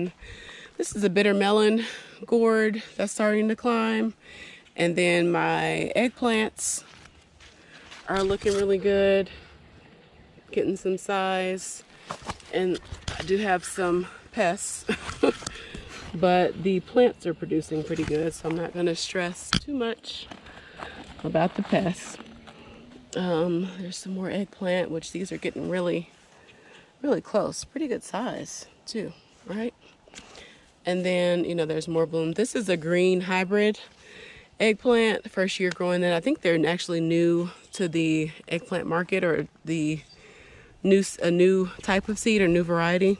then this is a bitter melon gourd that's starting to climb. And then my eggplants are looking really good, getting some size. And I do have some pests, but the plants are producing pretty good, so I'm not going to stress too much about the pests. There's some more eggplant, which these are getting really close. Pretty good size too, right? And then, you know, there's more bloom. This is a green hybrid eggplant, first year growing that. I think they're actually new to the eggplant market, or a new type of seed or new variety.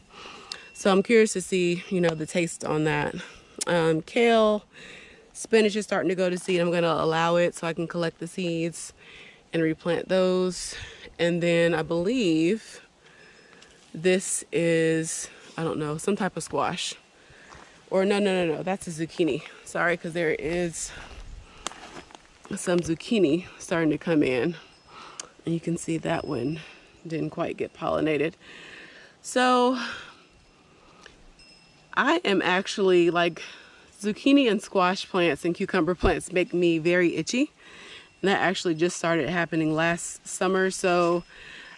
So I'm curious to see, you know, the taste on that. Kale, spinach is starting to go to seed. I'm going to allow it so I can collect the seeds and replant those. And then I believe this is, I don't know, some type of squash. Or no, that's a zucchini. Sorry, because there is some zucchini starting to come in. And you can see that one didn't quite get pollinated. So I am actually, like, zucchini and squash plants and cucumber plants make me very itchy. And that actually just started happening last summer. So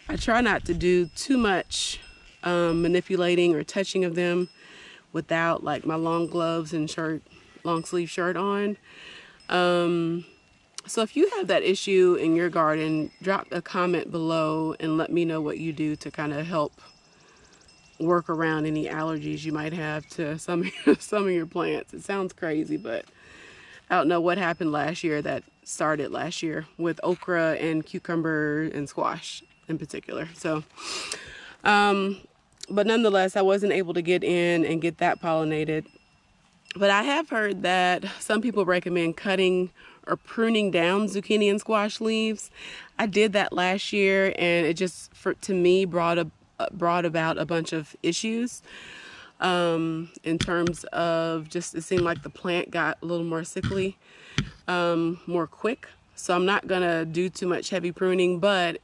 I try not to do too much manipulating or touching of them without, like, my long gloves and shirt, long sleeve shirt on. So if you have that issue in your garden, drop a comment below and let me know what you do to kind of help work around any allergies you might have to some of your plants. It sounds crazy, but I don't know what happened last year that started last year with okra and cucumber and squash in particular. So, but nonetheless, I wasn't able to get in and get that pollinated. But I have heard that some people recommend cutting or pruning down zucchini and squash leaves. I did that last year, and it just, to me, brought about a bunch of issues in terms of just, it seemed like the plant got a little more sickly, more quick. So I'm not gonna do too much heavy pruning, but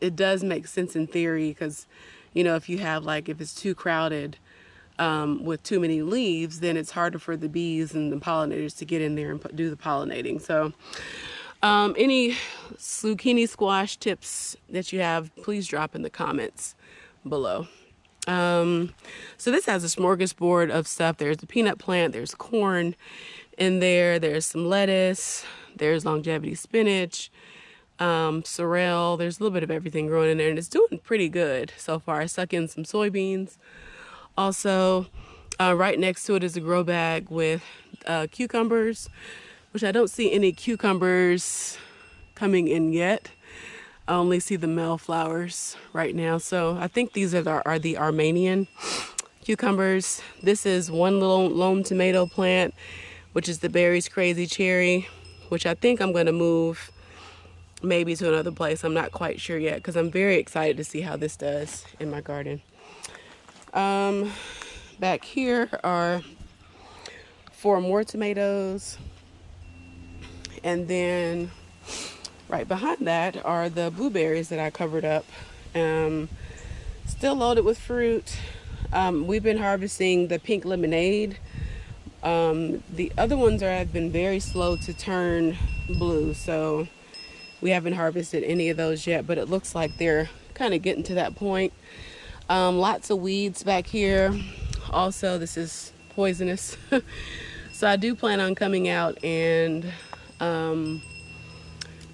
it does make sense in theory, because, you know, if you have, like, if it's too crowded with too many leaves, then it's harder for the bees and the pollinators to get in there and do the pollinating. So any zucchini squash tips that you have, please drop in the comments below. So this has a smorgasbord of stuff. There's a peanut plant, there's corn in there, there's some lettuce, there's longevity spinach, sorrel. There's a little bit of everything growing in there, and it's doing pretty good so far. I stuck in some soybeans. Also, right next to it is a grow bag with cucumbers, which I don't see any cucumbers coming in yet. I only see the male flowers right now. So I think these are the Armenian cucumbers. This is one little lone tomato plant, which is the Berry's Crazy Cherry, which I think I'm going to move maybe to another place. I'm not quite sure yet, because I'm very excited to see how this does in my garden. Back here are 4 more tomatoes, and then right behind that are the blueberries that I covered up. Still loaded with fruit. We've been harvesting the pink lemonade. The other ones have been very slow to turn blue, so we haven't harvested any of those yet, but it looks like they're kind of getting to that point. Lots of weeds back here. Also, this is poisonous. So I do plan on coming out and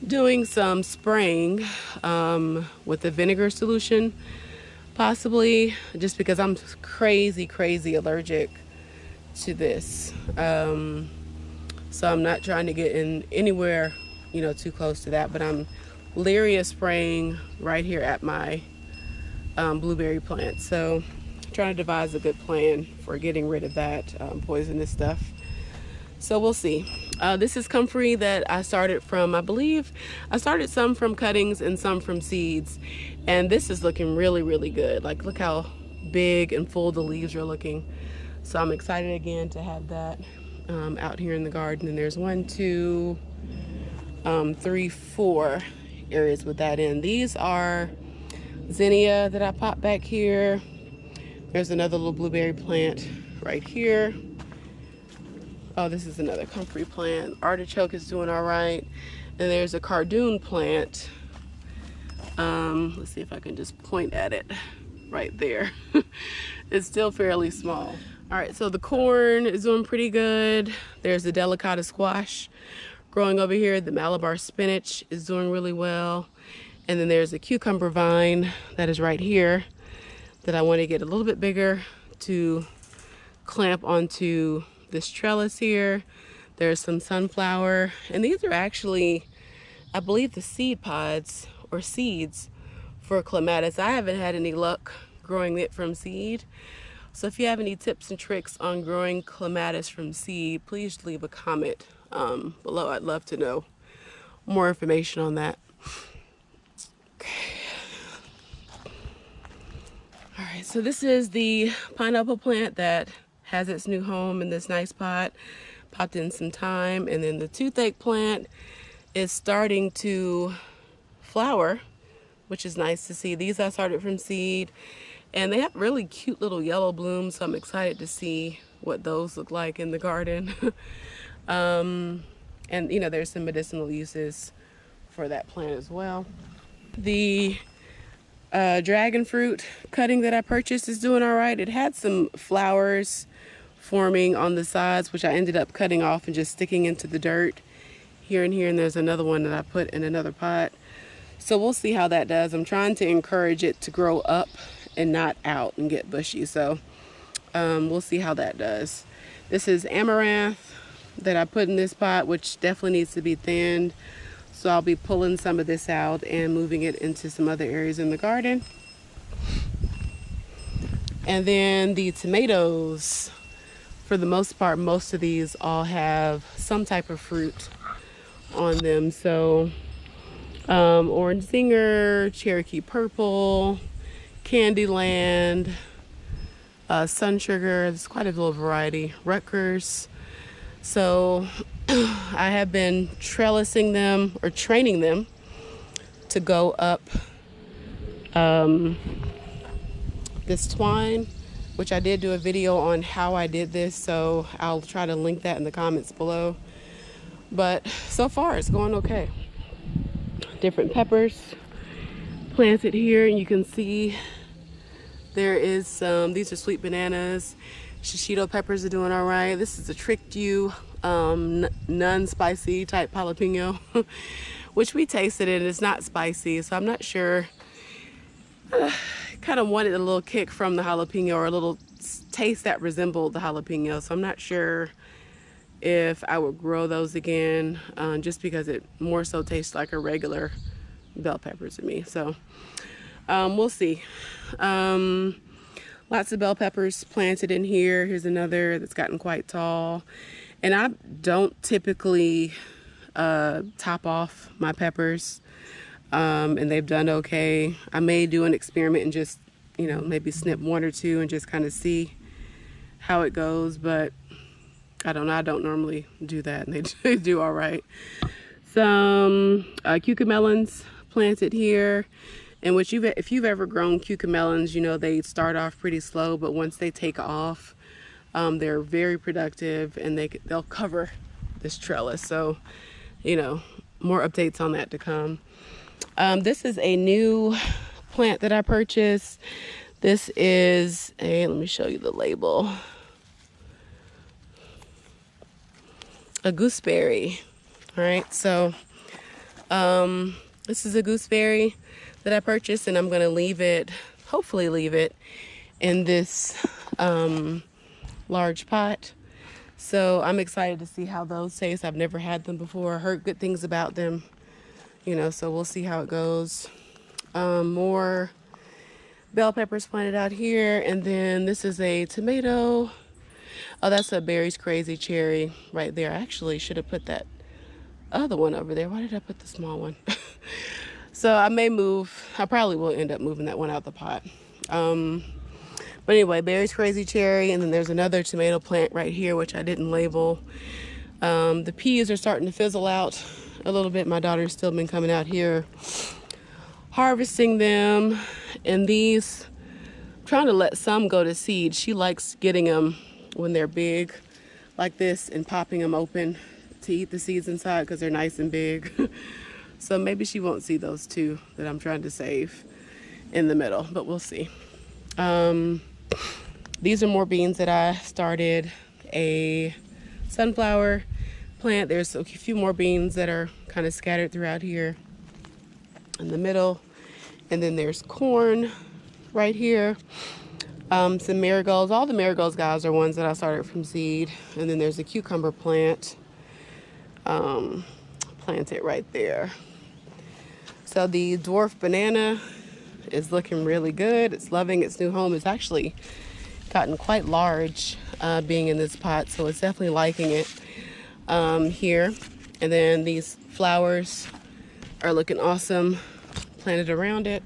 doing some spraying with the vinegar solution, possibly, just because I'm crazy allergic to this. So I'm not trying to get in anywhere, you know, too close to that, but I'm leery of spraying right here at my blueberry plant. So I'm trying to devise a good plan for getting rid of that poisonous stuff. So we'll see. This is comfrey that I started from, I believe I started some from cuttings and some from seeds, and this is looking really good. Like, look how big and full the leaves are looking. So I'm excited again to have that out here in the garden. And there's 1, 2, 3, 4 areas with that in. These are zinnia that I popped back here. There's another little blueberry plant right here. Oh, this is another comfrey plant. Artichoke is doing all right. And there's a cardoon plant. Let's see if I can just point at it right there. It's still fairly small. All right, so the corn is doing pretty good. There's the delicata squash growing over here. The Malabar spinach is doing really well. And then there's a cucumber vine that is right here that I want to get a little bit bigger to clamp onto this trellis here. There's some sunflower, and these are actually, I believe, the seed pods or seeds for clematis. I haven't had any luck growing it from seed. So if you have any tips and tricks on growing clematis from seed, please leave a comment below. I'd love to know more information on that. Okay. All right, so this is the pineapple plant that has its new home in this nice pot. Popped in some thyme, and then the toothache plant is starting to flower, which is nice to see. These I started from seed, and they have really cute little yellow blooms, so I'm excited to see what those look like in the garden. And you know, there's some medicinal uses for that plant as well. The dragon fruit cutting that I purchased is doing all right. It had some flowers forming on the sides, which I ended up cutting off and just sticking into the dirt here and here. And there's another one that I put in another pot. So we'll see how that does. I'm trying to encourage it to grow up and not out and get bushy. So we'll see how that does. This is amaranth that I put in this pot, which definitely needs to be thinned. So I'll be pulling some of this out and moving it into some other areas in the garden. And then the tomatoes, for the most part, most of these all have some type of fruit on them. So orange zinger, Cherokee purple, Candyland, sun sugar. There's quite a little variety. Rutgers. So I have been trellising them or training them to go up this twine, which I did do a video on how I did this, so I'll try to link that in the comments below. But so far it's going okay. Different peppers planted here, and you can see there is some, these are sweet bananas. Shishito peppers are doing all right. This is a tricked you non-spicy type jalapeno, which we tasted it. It's not spicy, so I'm not sure. Kind of wanted a little kick from the jalapeno, or a little taste that resembled the jalapeno, so I'm not sure if I would grow those again, just because it more so tastes like a regular bell pepper to me. So we'll see. Lots of bell peppers planted in here. Here's another that's gotten quite tall. And I don't typically top off my peppers, and they've done okay. I may do an experiment and just, you know, maybe snip one or two and just kind of see how it goes, but I don't know. I don't normally do that, and they do all right. Some cucamelons planted here. And if you've ever grown cucamelons, you know they start off pretty slow, but once they take off, they're very productive, and they'll cover this trellis. So, you know, more updates on that to come. This is a new plant that I purchased. This is let me show you the label. A gooseberry. All right, so this is a gooseberry that I purchased, and I'm gonna hopefully leave it in this large pot. So I'm excited to see how those taste. I've never had them before, heard good things about them, you know, so we'll see how it goes. More bell peppers planted out here, and then this is a tomato. Oh, that's a Berry's Crazy Cherry right there. I actually should have put that other one over there. Why did I put the small one? So I probably will end up moving that one out the pot. But anyway, Berry's Crazy Cherry, and then there's another tomato plant right here, which I didn't label. The peas are starting to fizzle out a little bit. My daughter's still been coming out here harvesting them. And these, I'm trying to let some go to seed. She likes getting them when they're big like this and popping them open to eat the seeds inside because they're nice and big. So maybe she won't see those two that I'm trying to save in the middle, but we'll see. These are more beans that I started. A sunflower plant. There's a few more beans that are kind of scattered throughout here in the middle. And then there's corn right here. Some marigolds. All the marigolds, guys, are ones that I started from seed. And then there's a cucumber plant planted right there. So the dwarf banana is looking really good. It's loving its new home. It's actually gotten quite large being in this pot, so it's definitely liking it here. And then these flowers are looking awesome planted around it.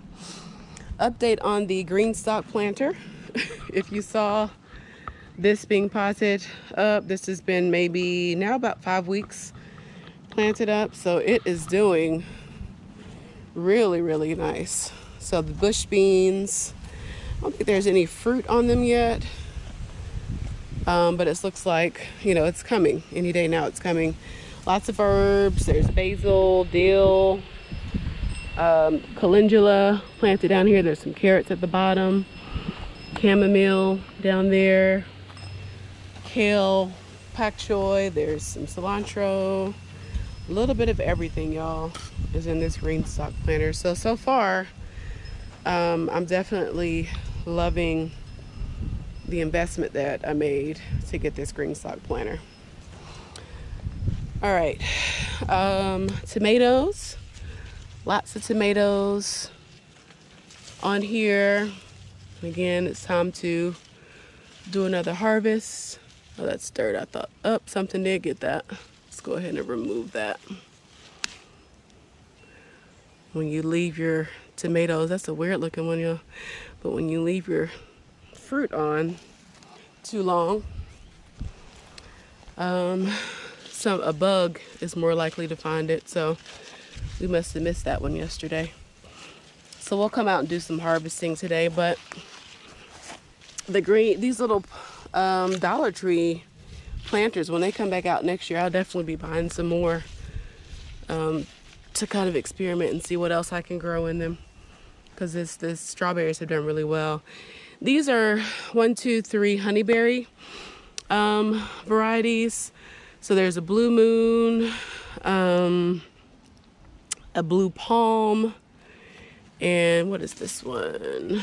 Update on the green stalk planter. If you saw this being potted up, this has been maybe now about 5 weeks planted up, so it is doing really nice. So the bush beans, I don't think there's any fruit on them yet, but it looks like, you know, it's coming any day now. It's coming. Lots of herbs. There's basil, dill, calendula planted down here. There's some carrots at the bottom, chamomile down there, kale, pak choi. There's some cilantro. A little bit of everything, y'all, is in this green stalk planter. So far, I'm definitely loving the investment that I made to get this green stalk planter. All right, tomatoes. Lots of tomatoes on here. Again, it's time to do another harvest. Oh, that's dirt. I thought, something did get that. Let's go ahead and remove that. When you leave your tomatoes, that's a weird looking one, y'all. But when you leave your fruit on too long, a bug is more likely to find it. So we must have missed that one yesterday. So we'll come out and do some harvesting today. But these little Dollar Tree planters, when they come back out next year, I'll definitely be buying some more to kind of experiment and see what else I can grow in them, because the strawberries have done really well. These are 1, 2, 3 honeyberry varieties. So there's a blue moon, a blue palm, and what is this one?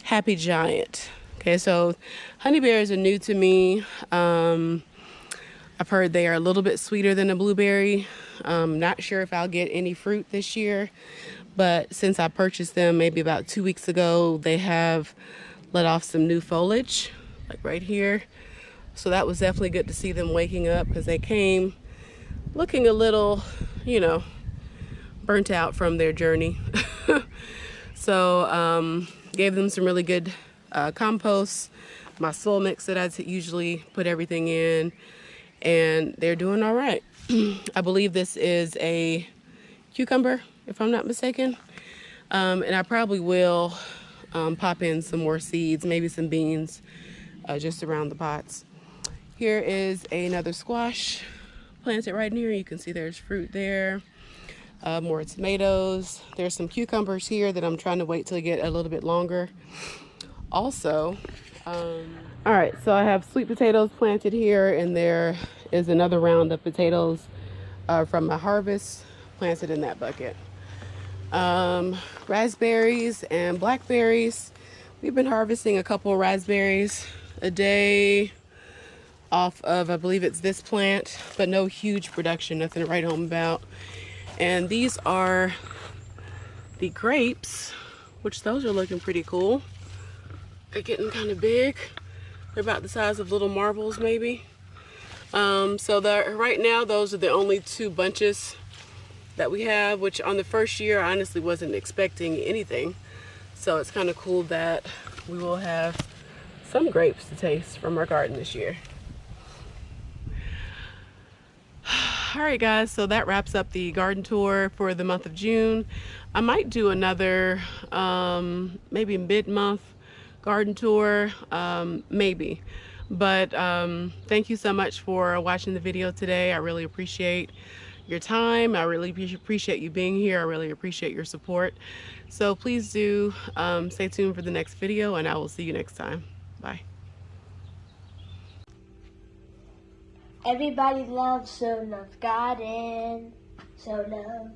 Happy Giant. Okay, so honeyberries are new to me. I've heard they are a little bit sweeter than a blueberry. Not sure if I'll get any fruit this year, but since I purchased them maybe about 2 weeks ago, they have let off some new foliage, like right here. So that was definitely good to see them waking up, because they came looking a little, you know, burnt out from their journey. So gave them some really good compost, my soil mix that I usually put everything in, and they're doing all right. I believe this is a cucumber, if I'm not mistaken. And I probably will pop in some more seeds, maybe some beans, just around the pots. Here is another squash planted right in here. You can see there's fruit there. More tomatoes. There's some cucumbers here that I'm trying to wait till they get a little bit longer. Also, all right, so I have sweet potatoes planted here, and there is another round of potatoes from my harvest planted in that bucket. Raspberries and blackberries. We've been harvesting a couple of raspberries a day off of, I believe it's this plant, but no huge production, nothing to write home about. And these are the grapes, which those are looking pretty cool. They're getting kind of big. They're about the size of little marbles, maybe. So right now, those are the only 2 bunches that we have, which on the first year, I honestly wasn't expecting anything. So it's kind of cool that we will have some grapes to taste from our garden this year. All right, guys, so that wraps up the garden tour for the month of June. I might do another maybe mid-month garden tour, maybe. But thank you so much for watching the video today. I really appreciate your time. I really appreciate you being here. I really appreciate your support. So please do stay tuned for the next video, and I will see you next time. Bye. Everybody loves Sow Love Garden. Sow Love.